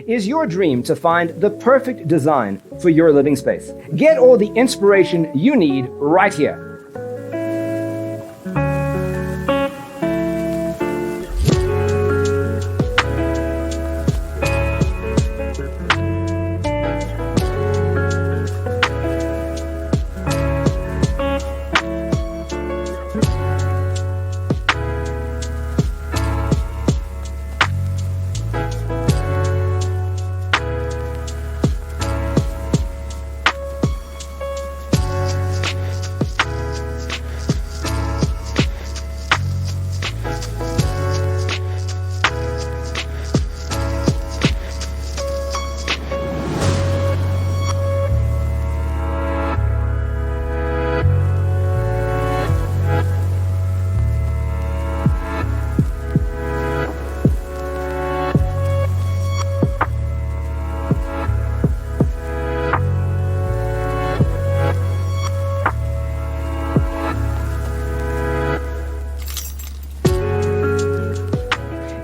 Is your dream to find the perfect design for your living space? Get all the inspiration you need right here.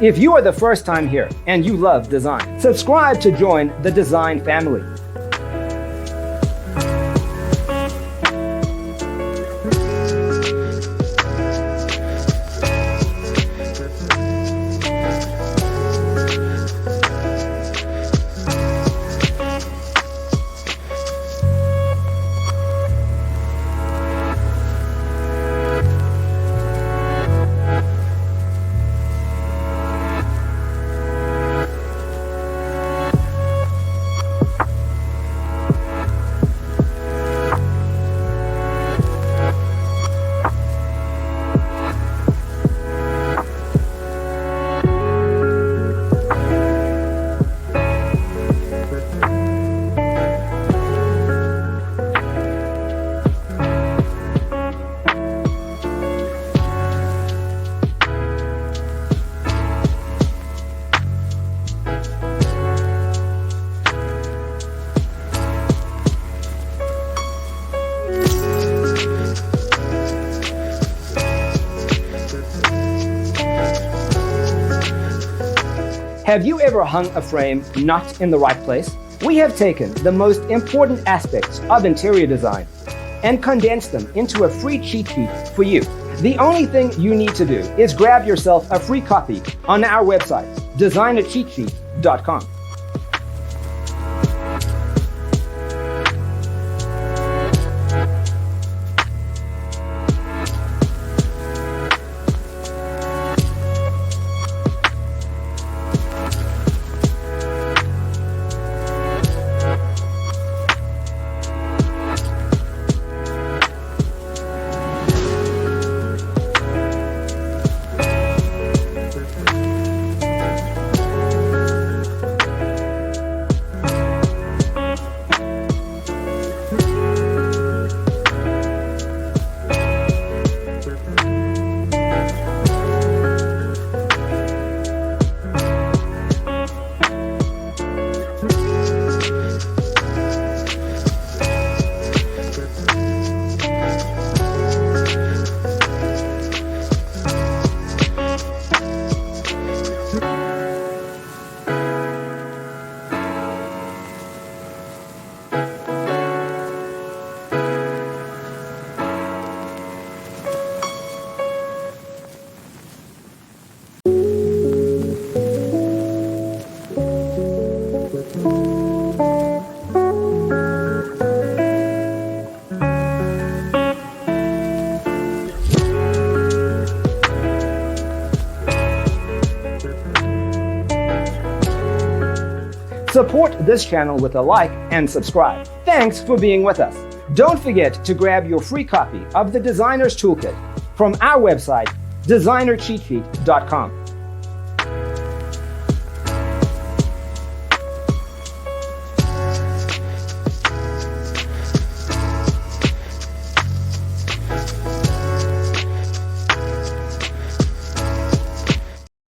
If you are the first time here and you love design, subscribe to join the design family. Have you ever hung a frame not in the right place? We have taken the most important aspects of interior design and condensed them into a free cheat sheet for you. The only thing you need to do is grab yourself a free copy on our website, designercheatsheet.com. Support this channel with a like and subscribe. Thanks for being with us. Don't forget to grab your free copy of the Designer's Toolkit from our website, designercheatsheet.com.